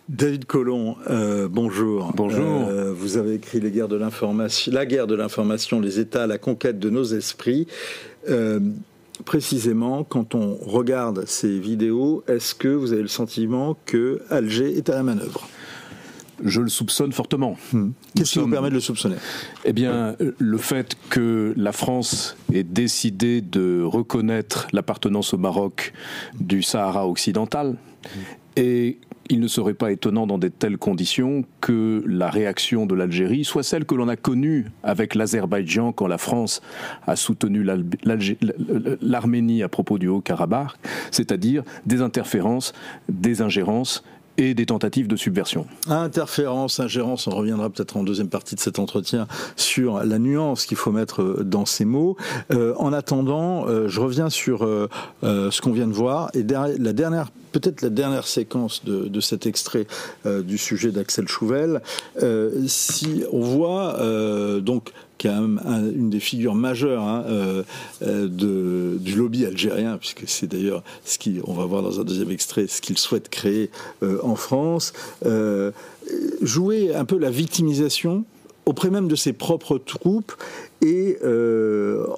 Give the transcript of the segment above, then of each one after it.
David Colomb, bonjour. Bonjour. Vous avez écrit La guerre de l'information, les États à la conquête de nos esprits. Précisément, quand on regarde ces vidéos, est-ce que vous avez le sentiment que Alger est à la manœuvre ? Je le soupçonne fortement. Qu'est-ce qui vous permet de le soupçonner ? Eh bien, le fait que la France ait décidé de reconnaître l'appartenance au Maroc du Sahara occidental, et il ne serait pas étonnant dans de telles conditions que la réaction de l'Algérie soit celle que l'on a connue avec l'Azerbaïdjan quand la France a soutenu l'Arménie à propos du Haut-Karabakh, c'est-à-dire des interférences, des ingérences et des tentatives de subversion. Interférence, ingérence, on reviendra peut-être en deuxième partie de cet entretien sur la nuance qu'il faut mettre dans ces mots. En attendant, je reviens sur ce qu'on vient de voir et peut-être la dernière séquence de cet extrait du sujet d'Axel Chouvel. Si on voit donc qui est une des figures majeures du lobby algérien, puisque c'est d'ailleurs on va voir dans un deuxième extrait, ce qu'il souhaite créer en France, jouer un peu la victimisation auprès même de ses propres troupes et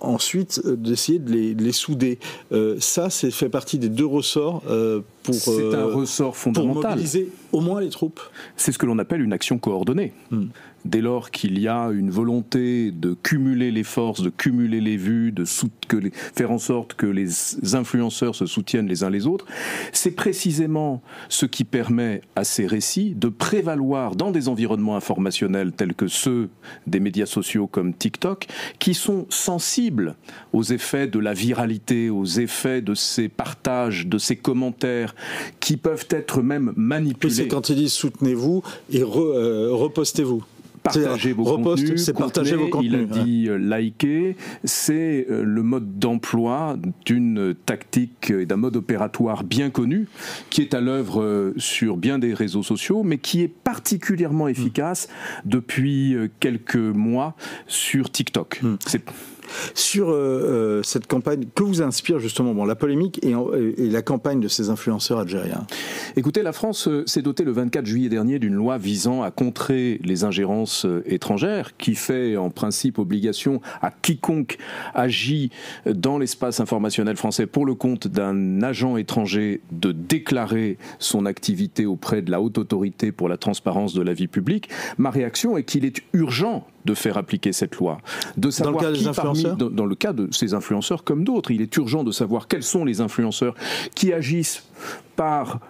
ensuite d'essayer de les souder. Ça fait partie des deux ressorts c'est un ressort fondamental. Pour mobiliser au moins les troupes. C'est ce que l'on appelle une action coordonnée. Dès lors qu'il y a une volonté de cumuler les forces, de cumuler les vues, faire en sorte que les influenceurs se soutiennent les uns les autres, c'est précisément ce qui permet à ces récits de prévaloir dans des environnements informationnels tels que ceux des médias sociaux comme TikTok, qui sont sensibles aux effets de la viralité, aux effets de ces partages, de ces commentaires, qui peuvent être même manipulés. C'est quand ils disent soutenez-vous et repostez-vous. Partagez vos contenus, il a dit liker, c'est le mode d'emploi d'une tactique et d'un mode opératoire bien connu, qui est à l'œuvre sur bien des réseaux sociaux, mais qui est particulièrement efficace depuis quelques mois sur TikTok. Sur cette campagne, que vous inspire justement la polémique et la campagne de ces influenceurs algériens ? Écoutez, la France s'est dotée le 24 juillet dernier d'une loi visant à contrer les ingérences étrangères, qui fait en principe obligation à quiconque agit dans l'espace informationnel français pour le compte d'un agent étranger de déclarer son activité auprès de la haute autorité pour la dans la vie publique. Ma réaction est qu'il est urgent de faire appliquer cette loi, de savoir dans le cas de ces influenceurs comme d'autres, il est urgent de savoir quels sont les influenceurs qui agissent par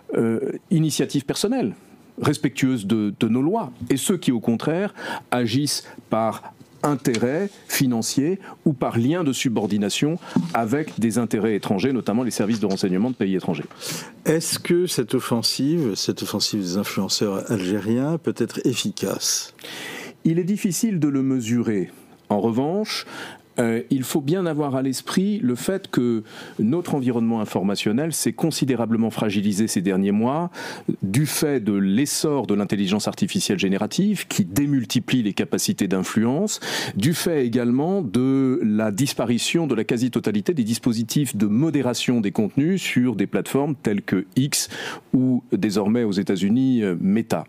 initiative personnelle, respectueuse de nos lois, et ceux qui, au contraire, agissent par intérêt financier ou par lien de subordination avec des intérêts étrangers, notamment les services de renseignement de pays étrangers. Est-ce que cette offensive des influenceurs algériens peut être efficace ? Il est difficile de le mesurer. En revanche, il faut bien avoir à l'esprit le fait que notre environnement informationnel s'est considérablement fragilisé ces derniers mois du fait de l'essor de l'intelligence artificielle générative qui démultiplie les capacités d'influence, du fait également de la disparition de la quasi-totalité des dispositifs de modération des contenus sur des plateformes telles que X ou désormais aux États-Unis Meta.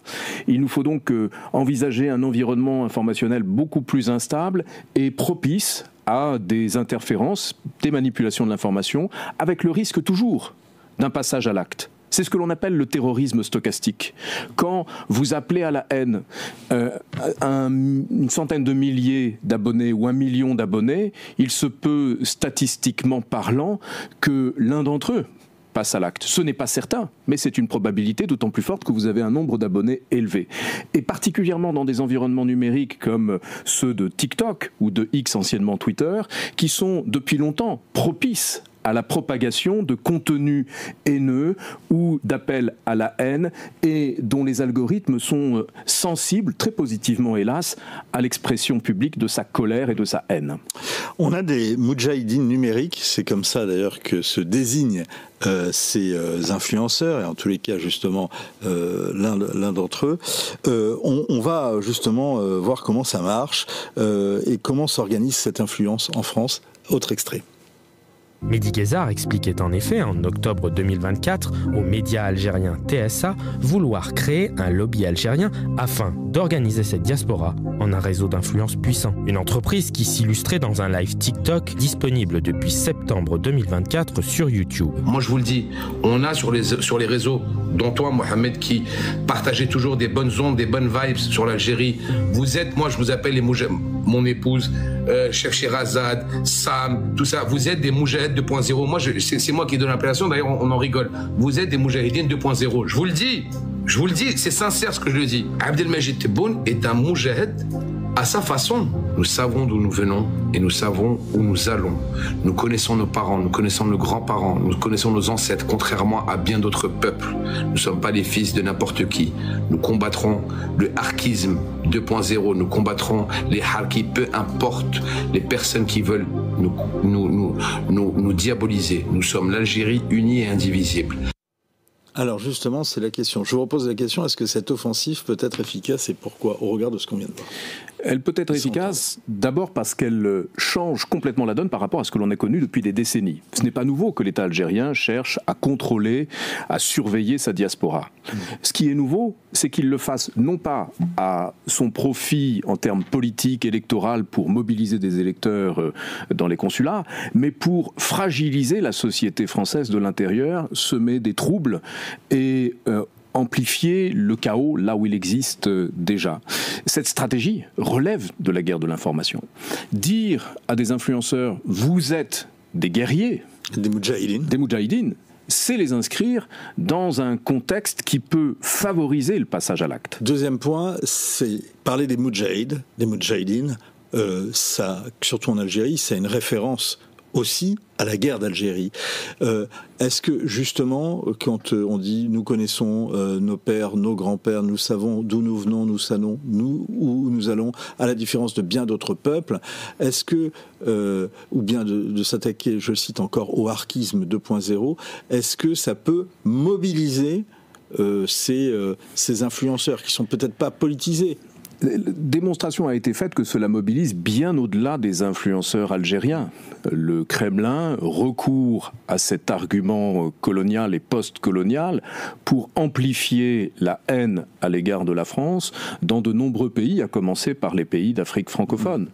Il nous faut donc envisager un environnement informationnel beaucoup plus instable et propice à des interférences, des manipulations de l'information, avec le risque toujours d'un passage à l'acte. C'est ce que l'on appelle le terrorisme stochastique. Quand vous appelez à la haine une centaine de milliers d'abonnés ou 1 million d'abonnés, il se peut, statistiquement parlant, que l'un d'entre eux passe à l'acte. Ce n'est pas certain, mais c'est une probabilité d'autant plus forte que vous avez un nombre d'abonnés élevé. Et particulièrement dans des environnements numériques comme ceux de TikTok ou de X, anciennement Twitter, qui sont depuis longtemps propices à la propagation de contenus haineux ou d'appels à la haine et dont les algorithmes sont sensibles, très positivement hélas, à l'expression publique de sa colère et de sa haine. On a des moudjahidines numériques, c'est comme ça d'ailleurs que se désignent ces influenceurs, et en tous les cas justement l'un d'entre eux. On va justement voir comment ça marche et comment s'organise cette influence en France. Autre extrait. Mehdi Guezar expliquait en effet en octobre 2024 aux médias algériens TSA vouloir créer un lobby algérien afin d'organiser cette diaspora en un réseau d'influence puissant. Une entreprise qui s'illustrait dans un live TikTok disponible depuis septembre 2024 sur YouTube. Moi je vous le dis, on a sur les réseaux, dont toi Mohamed, qui partageait toujours des bonnes ondes, des bonnes vibes sur l'Algérie. Vous êtes, moi je vous appelle les moujahidines, mon épouse, Chef Sherazade, Sam, tout ça, vous êtes des moujahidines 2.0. Moi, c'est moi qui donne l'appellation, d'ailleurs on en rigole. Vous êtes des moujahidines 2.0. Je vous le dis, c'est sincère ce que je le dis. Abdelmajid Tebboune est un moujahid à sa façon. Nous savons d'où nous venons et nous savons où nous allons. Nous connaissons nos parents, nous connaissons nos grands-parents, nous connaissons nos ancêtres, contrairement à bien d'autres peuples. Nous ne sommes pas les fils de n'importe qui. Nous combattrons le harkisme 2.0, nous combattrons les harkis, peu importe les personnes qui veulent nous diaboliser. Nous sommes l'Algérie unie et indivisible. Alors justement, c'est la question. Je vous repose la question, est-ce que cette offensive peut être efficace et pourquoi, au regard de ce qu'on vient de voir ? Elle peut être efficace d'abord parce qu'elle change complètement la donne par rapport à ce que l'on a connu depuis des décennies. Ce n'est pas nouveau que l'État algérien cherche à contrôler, à surveiller sa diaspora. Ce qui est nouveau, c'est qu'il le fasse non pas à son profit en termes politiques, électoraux, pour mobiliser des électeurs dans les consulats, mais pour fragiliser la société française de l'intérieur, semer des troubles et amplifier le chaos là où il existe déjà. Cette stratégie relève de la guerre de l'information. Dire à des influenceurs « vous êtes des guerriers », des moudjahidines, c'est les inscrire dans un contexte qui peut favoriser le passage à l'acte. Deuxième point, c'est parler des moudjahidines, ça, surtout en Algérie, c'est une référence aussi à la guerre d'Algérie. Est-ce que justement, quand on dit nous connaissons nos pères, nos grands-pères, nous savons d'où nous venons, nous savons où nous allons, à la différence de bien d'autres peuples, est-ce que, ou bien de s'attaquer, je cite encore, au harkisme 2.0, est-ce que ça peut mobiliser ces influenceurs qui sont peut-être pas politisés? Démonstration a été faite que cela mobilise bien au-delà des influenceurs algériens. Le Kremlin recourt à cet argument colonial et post-colonial pour amplifier la haine à l'égard de la France dans de nombreux pays, à commencer par les pays d'Afrique francophone.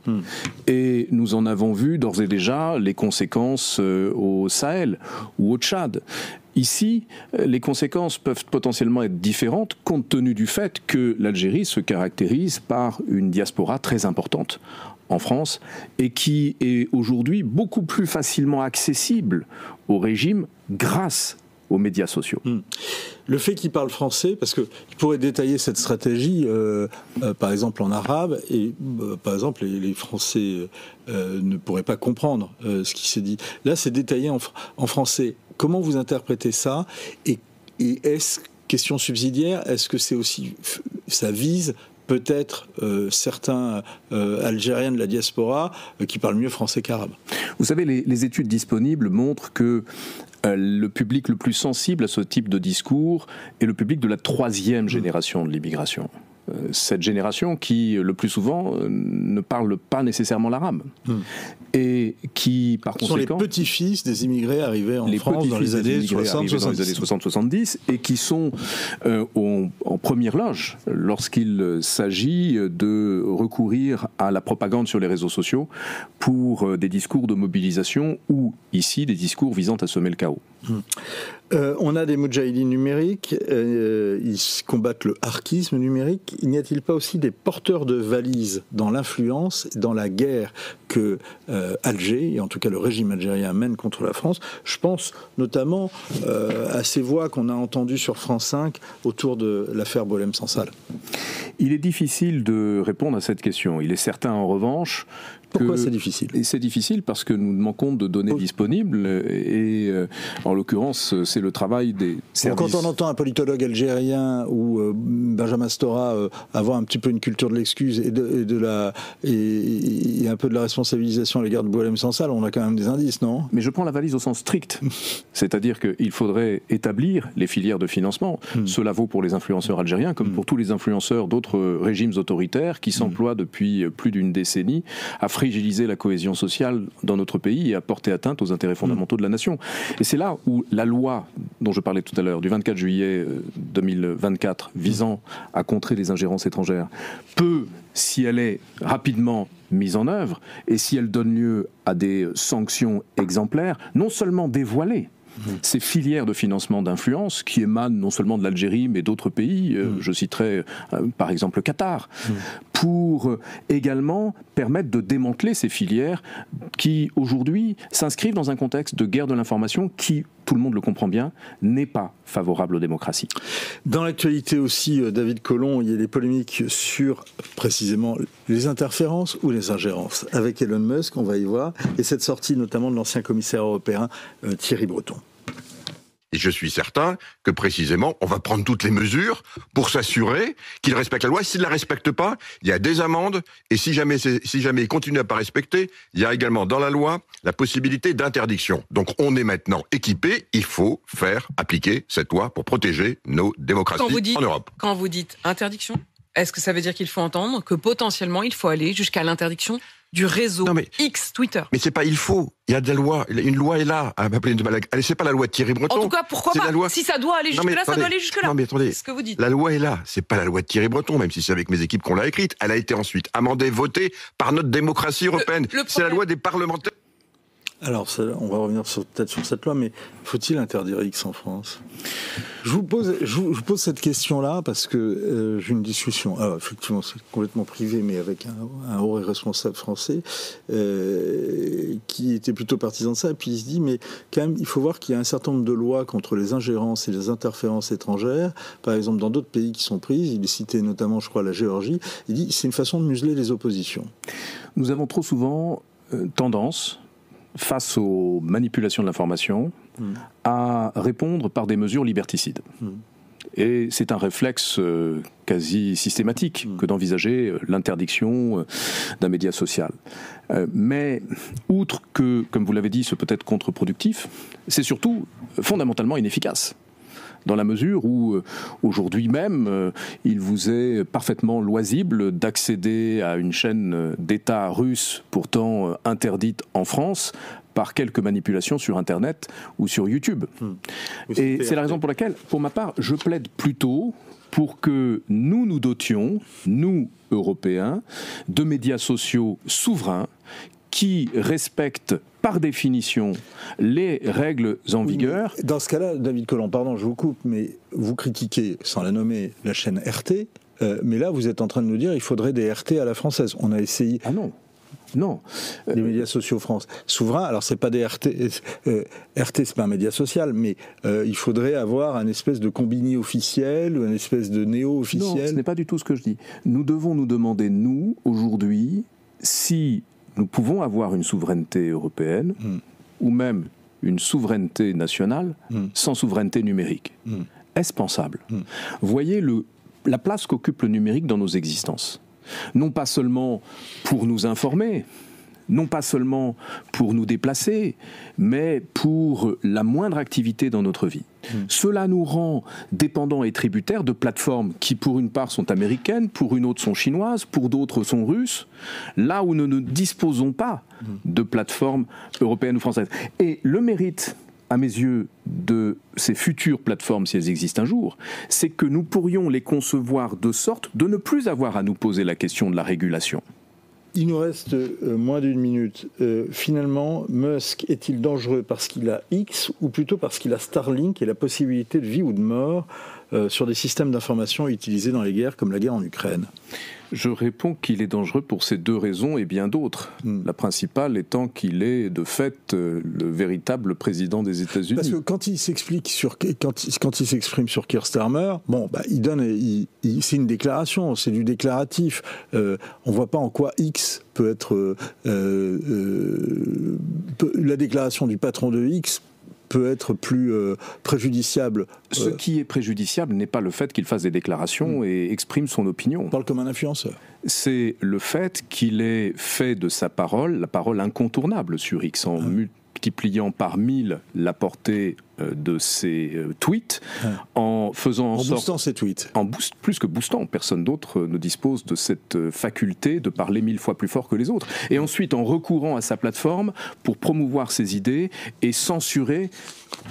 Et nous en avons vu d'ores et déjà les conséquences au Sahel ou au Tchad. Ici, les conséquences peuvent potentiellement être différentes compte tenu du fait que l'Algérie se caractérise par une diaspora très importante en France et qui est aujourd'hui beaucoup plus facilement accessible au régime grâce aux médias sociaux. Le fait qu'il parle français, parce qu'il pourrait détailler cette stratégie, par exemple en arabe, et par exemple les Français ne pourraient pas comprendre ce qui s'est dit. Là, c'est détaillé en français. Comment vous interprétez ça ? Et est-ce, question subsidiaire, est-ce que c'est aussi, ça vise peut-être certains Algériens de la diaspora qui parlent mieux français qu'arabe ? Vous savez, les études disponibles montrent que le public le plus sensible à ce type de discours est le public de la troisième génération de l'immigration. Cette génération qui, le plus souvent, ne parle pas nécessairement l'arabe. Et qui, par conséquent... Ce sont les petits-fils des immigrés arrivés en France dans les années 60-70 et qui sont en première loge lorsqu'il s'agit de recourir à la propagande sur les réseaux sociaux pour des discours de mobilisation ou, ici, des discours visant à semer le chaos. On a des moudjahidines numériques, ils combattent le harkisme numérique. N'y a-t-il pas aussi des porteurs de valises dans l'influence, dans la guerre que Alger, et en tout cas le régime algérien, mène contre la France? Je pense notamment à ces voix qu'on a entendues sur France 5 autour de l'affaire Boualem Sansal. Il est difficile de répondre à cette question. Il est certain, en revanche, pourquoi c'est difficile ? Et c'est difficile parce que nous manquons de données disponibles et en l'occurrence, c'est le travail des services. Quand on entend un politologue algérien ou Benjamin Stora avoir un petit peu une culture de l'excuse et un peu de la responsabilisation à l'égard de Boualem Sansal, on a quand même des indices, non ? Mais je prends la valise au sens strict. C'est-à-dire qu'il faudrait établir les filières de financement. Cela vaut pour les influenceurs algériens comme pour tous les influenceurs d'autres régimes autoritaires qui s'emploient depuis plus d'une décennie à fragiliser la cohésion sociale dans notre pays et à porter atteinte aux intérêts fondamentaux de la nation. Et c'est là où la loi dont je parlais tout à l'heure, du 24 juillet 2024, visant à contrer les ingérences étrangères, peut, si elle est rapidement mise en œuvre et si elle donne lieu à des sanctions exemplaires, non seulement dévoiler ces filières de financement d'influence qui émanent non seulement de l'Algérie mais d'autres pays, je citerai par exemple le Qatar, pour également permettre de démanteler ces filières qui aujourd'hui s'inscrivent dans un contexte de guerre de l'information qui, tout le monde le comprend bien, n'est pas favorable aux démocraties. Dans l'actualité aussi, David Collomb, il y a des polémiques sur précisément les interférences ou les ingérences. Avec Elon Musk, on va y voir, et cette sortie notamment de l'ancien commissaire européen Thierry Breton. Et je suis certain que précisément, on va prendre toutes les mesures pour s'assurer qu'il respecte la loi. S'il ne la respecte pas, il y a des amendes. Et si jamais il continue à pas respecter, il y a également dans la loi la possibilité d'interdiction. Donc on est maintenant équipé. Il faut faire appliquer cette loi pour protéger nos démocraties en Europe. Quand vous dites interdiction, est-ce que ça veut dire qu'il faut entendre que potentiellement il faut aller jusqu'à l'interdiction du réseau X Twitter? Mais c'est pas il faut. Il y a des lois. Une loi est là. Allez, c'est pas la loi de Thierry Breton. En tout cas, pourquoi pas loi... Si ça doit aller jusque-là, ça doit aller jusque-là. Non, mais attendez. C'est ce que vous dites. La loi est là. C'est pas la loi de Thierry Breton, même si c'est avec mes équipes qu'on l'a écrite. Elle a été ensuite amendée, votée par notre démocratie européenne. C'est la loi des parlementaires. Alors, on va revenir peut-être sur cette loi, mais faut-il interdire X en France ? Je vous pose cette question-là parce que j'ai une discussion, alors effectivement c'est complètement privé, mais avec un haut responsable français qui était plutôt partisan de ça, et puis il se dit, mais quand même, il faut voir qu'il y a un certain nombre de lois contre les ingérences et les interférences étrangères, par exemple dans d'autres pays qui sont prises, il est cité notamment, je crois, la Géorgie, il dit c'est une façon de museler les oppositions. Nous avons trop souvent tendance, face aux manipulations de l'information, à répondre par des mesures liberticides. Et c'est un réflexe quasi systématique que d'envisager l'interdiction d'un média social. Mais outre que, comme vous l'avez dit, ce peut être contre-productif, c'est surtout fondamentalement inefficace. Dans la mesure où, aujourd'hui même, il vous est parfaitement loisible d'accéder à une chaîne d'État russe, pourtant interdite en France, par quelques manipulations sur Internet ou sur YouTube. Et c'est la raison pour laquelle, pour ma part, je plaide plutôt pour que nous dotions, nous, Européens, de médias sociaux souverains qui respectent par définition les règles en vigueur. Dans ce cas-là, David Collomb, pardon, je vous coupe, mais vous critiquez, sans la nommer, la chaîne RT, mais là vous êtes en train de nous dire qu'il faudrait des RT à la française. On a essayé... Ah non. Non. Les médias sociaux France. Souverain, alors c'est pas des RT, RT c'est pas un média social, mais il faudrait avoir un espèce de combiné officiel ou un espèce de néo officiel. Non, ce n'est pas du tout ce que je dis. Nous devons nous demander, nous, aujourd'hui, si nous pouvons avoir une souveraineté européenne ou même une souveraineté nationale sans souveraineté numérique. Est-ce pensable ? Voyez la place qu'occupe le numérique dans nos existences. Non pas seulement pour nous informer, non pas seulement pour nous déplacer, mais pour la moindre activité dans notre vie. Cela nous rend dépendants et tributaires de plateformes qui, pour une part, sont américaines, pour une autre sont chinoises, pour d'autres sont russes, là où nous ne disposons pas de plateformes européennes ou françaises. Et le mérite, à mes yeux, de ces futures plateformes, si elles existent un jour, c'est que nous pourrions les concevoir de sorte de ne plus avoir à nous poser la question de la régulation. Il nous reste moins d'une minute. Finalement, Musk est-il dangereux parce qu'il a X ou plutôt parce qu'il a Starlink et la possibilité de vie ou de mort sur des systèmes d'information utilisés dans les guerres comme la guerre en Ukraine ? Je réponds qu'il est dangereux pour ces deux raisons et bien d'autres. La principale étant qu'il est de fait le véritable président des États-Unis. Parce que quand il s'exprime sur Keir Starmer, c'est une déclaration, c'est du déclaratif. On voit pas en quoi X peut être la déclaration du patron de X peut être plus préjudiciable. Ce qui est préjudiciable n'est pas le fait qu'il fasse des déclarations et exprime son opinion. On parle comme un influenceur. C'est le fait qu'il ait fait de sa parole la parole incontournable sur X, en multipliant par 1000 la portée de ses tweets, en faisant en sorte... boostant ses tweets. Plus que boostant, personne d'autre ne dispose de cette faculté de parler 1000 fois plus fort que les autres. Et ensuite, en recourant à sa plateforme pour promouvoir ses idées et censurer,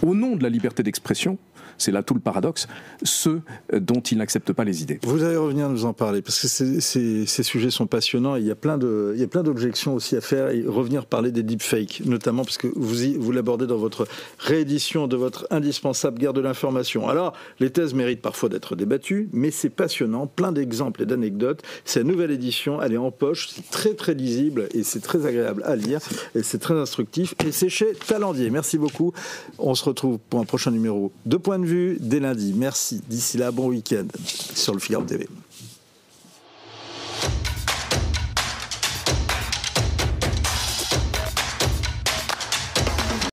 au nom de la liberté d'expression, c'est là tout le paradoxe, ceux dont il n'accepte pas les idées. Vous allez revenir nous en parler, parce que ces sujets sont passionnants, et il y a plein d'objections aussi à faire, et revenir parler des deepfakes, notamment parce que vous l'abordez dans votre réédition de votre indispensable guerre de l'information. Alors, les thèses méritent parfois d'être débattues, mais c'est passionnant, plein d'exemples et d'anecdotes. C'est la nouvelle édition, elle est en poche, c'est très très lisible, et c'est très agréable à lire, et c'est très instructif, et c'est chez Talendier. Merci beaucoup, on se retrouve pour un prochain numéro de Point de Vue dès lundi. Merci. D'ici là, bon week-end sur le Figaro TV.